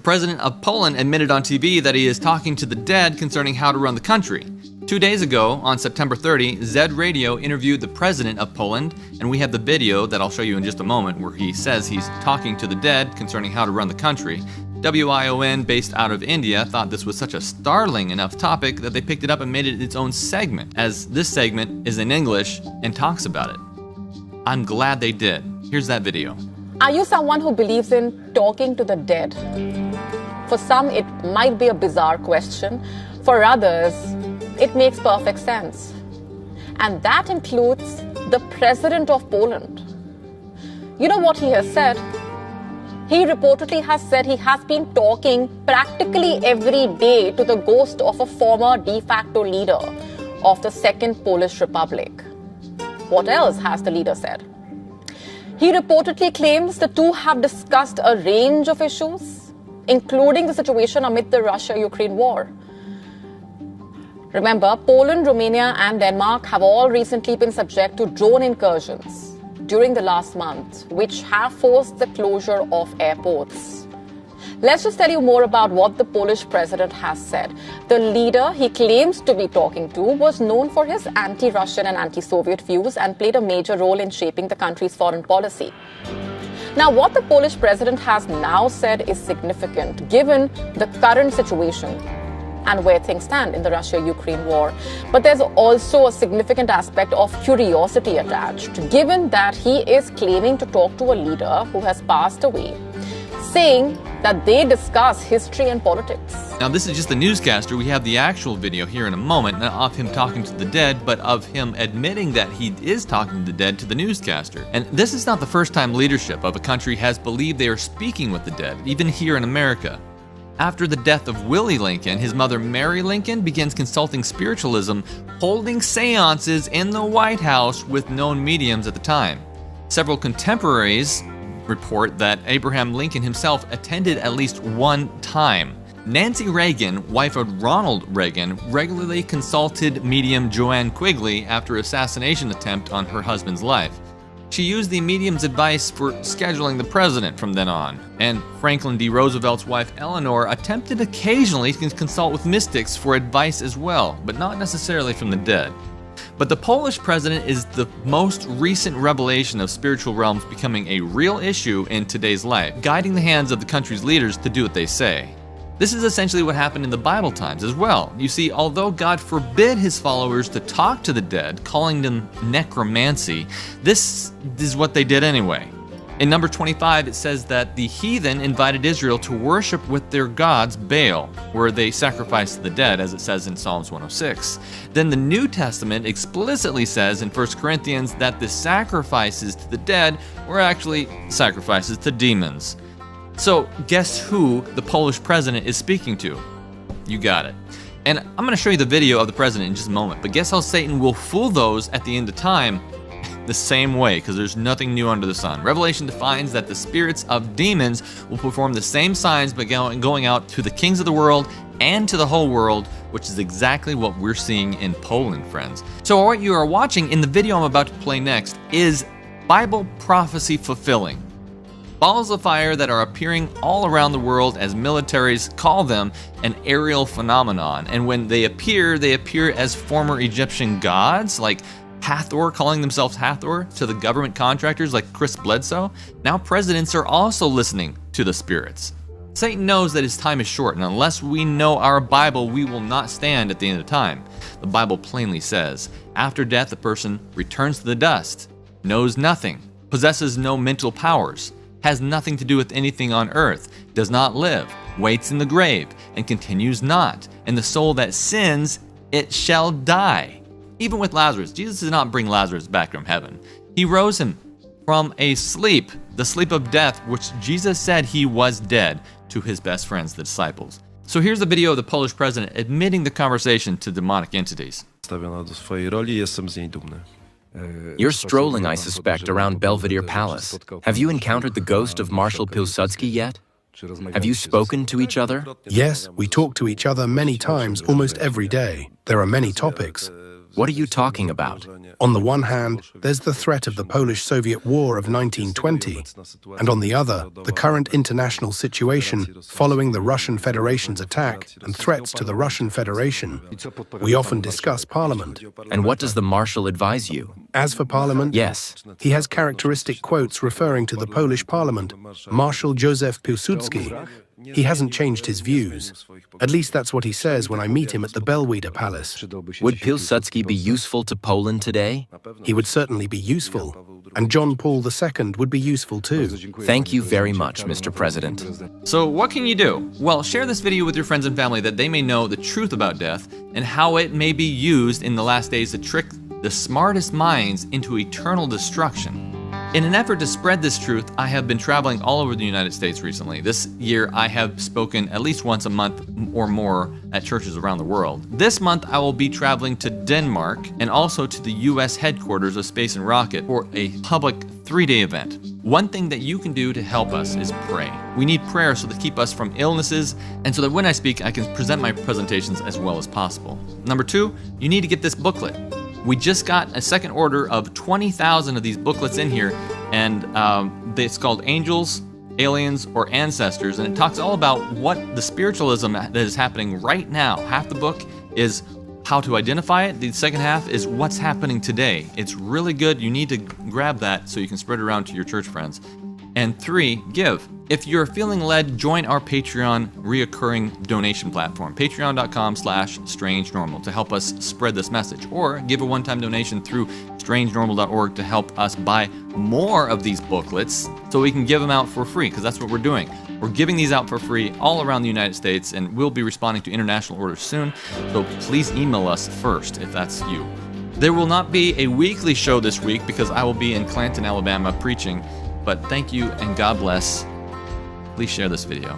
The president of Poland admitted on TV that he is talking to the dead concerning how to run the country. 2 days ago, on September 30, Z Radio interviewed the president of Poland, and we have the video that I'll show you in just a moment where he says he's talking to the dead concerning how to run the country. WION, based out of India, thought this was such a startling enough topic that they picked it up and made it its own segment, as this segment is in English and talks about it. I'm glad they did. Here's that video. Are you someone who believes in talking to the dead? For some, it might be a bizarre question. For others, it makes perfect sense. And that includes the president of Poland. You know what he has said? He reportedly has said he has been talking practically every day to the ghost of a former de facto leader of the Second Polish Republic. What else has the leader said? He reportedly claims the two have discussed a range of issues, including the situation amid the Russia-Ukraine war. Remember, Poland, Romania, and Denmark have all recently been subject to drone incursions during the last month, which have forced the closure of airports. Let's just tell you more about what the Polish president has said. The leader he claims to be talking to was known for his anti-Russian and anti-Soviet views and played a major role in shaping the country's foreign policy. Now, what the Polish president has now said is significant given the current situation and where things stand in the Russia-Ukraine war. But there's also a significant aspect of curiosity attached, given that he is claiming to talk to a leader who has passed away, saying that they discuss history and politics. Now, this is just the newscaster. We have the actual video here in a moment, not of him talking to the dead, but of him admitting that he is talking to the dead to the newscaster. And this is not the first time leadership of a country has believed they are speaking with the dead, even here in America. After the death of Willie Lincoln, his mother Mary Lincoln begins consulting spiritualism, holding seances in the White House with known mediums at the time. Several contemporaries report that Abraham Lincoln himself attended at least one time. Nancy Reagan, wife of Ronald Reagan, regularly consulted medium Joanne Quigley after an assassination attempt on her husband's life. She used the medium's advice for scheduling the president from then on. And Franklin D. Roosevelt's wife Eleanor attempted occasionally to consult with mystics for advice as well, but not necessarily from the dead. But the Polish president is the most recent revelation of spiritual realms becoming a real issue in today's life, guiding the hands of the country's leaders to do what they say. This is essentially what happened in the Bible times as well. You see, although God forbid his followers to talk to the dead, calling them necromancy, this is what they did anyway. In number 25, it says that the heathen invited Israel to worship with their gods Baal, where they sacrificed to the dead, as it says in Psalms 106. Then the New Testament explicitly says in 1 Corinthians that the sacrifices to the dead were actually sacrifices to demons. So guess who the Polish president is speaking to? You got it. And I'm going to show you the video of the president in just a moment, but guess how Satan will fool those at the end of time? The same way, because there's nothing new under the sun. Revelation defines that the spirits of demons will perform the same signs by going out to the kings of the world and to the whole world, which is exactly what we're seeing in Poland, friends. So what you are watching in the video I'm about to play next is Bible prophecy fulfilling. Balls of fire that are appearing all around the world, as militaries call them, an aerial phenomenon. And when they appear as former Egyptian gods, like Hathor, calling themselves Hathor, to the government contractors like Chris Bledsoe. Now presidents are also listening to the spirits. Satan knows that his time is short, and unless we know our Bible, we will not stand at the end of time. The Bible plainly says, after death, a person returns to the dust, knows nothing, possesses no mental powers, has nothing to do with anything on earth, does not live, waits in the grave, and continues not. And the soul that sins, it shall die. Even with Lazarus, Jesus did not bring Lazarus back from heaven. He rose him from a sleep, the sleep of death, which Jesus said he was dead, to his best friends, the disciples. So here's the video of the Polish president admitting the conversation to demonic entities. You're strolling, I suspect, around Belvedere Palace. Have you encountered the ghost of Marszałka Piłsudskiego yet? Have you spoken to each other? Yes, we talk to each other many times, almost every day. There are many topics. What are you talking about? On the one hand, there's the threat of the Polish-Soviet War of 1920, and on the other, the current international situation following the Russian Federation's attack and threats to the Russian Federation. We often discuss Parliament. And what does the Marshal advise you? As for Parliament, Yes. he has characteristic quotes referring to the Polish Parliament, Marszałek Piłsudski. He hasn't changed his views. At least that's what he says when I meet him at the Belvedere Palace. Would Piłsudski be useful to Poland today? He would certainly be useful, and John Paul II would be useful too. Thank you very much, Mr. President. So what can you do? Well, share this video with your friends and family that they may know the truth about death and how it may be used in the last days to trick the smartest minds into eternal destruction. In an effort to spread this truth, I have been traveling all over the United States recently. This year, I have spoken at least once a month or more at churches around the world. This month, I will be traveling to Denmark and also to the US headquarters of Space and Rocket for a public 3-day event. One thing that you can do to help us is pray. We need prayer so to keep us from illnesses and so that when I speak, I can present my presentations as well as possible. Number 2, you need to get this booklet. We just got a second order of 20,000 of these booklets in here, and it's called Angels, Aliens, or Ancestors, and it talks all about what the spiritualism that is happening right now. Half the book is how to identify it. The second half is what's happening today. It's really good. You need to grab that so you can spread it around to your church friends. And 3, give. If you're feeling led, join our Patreon reoccurring donation platform, patreon.com/strangenormal, to help us spread this message. Or give a one-time donation through strangenormal.org to help us buy more of these booklets so we can give them out for free, because that's what we're doing. We're giving these out for free all around the United States, and we'll be responding to international orders soon. So please email us first if that's you. There will not be a weekly show this week because I will be in Clanton, Alabama preaching. But thank you and God bless. Please share this video.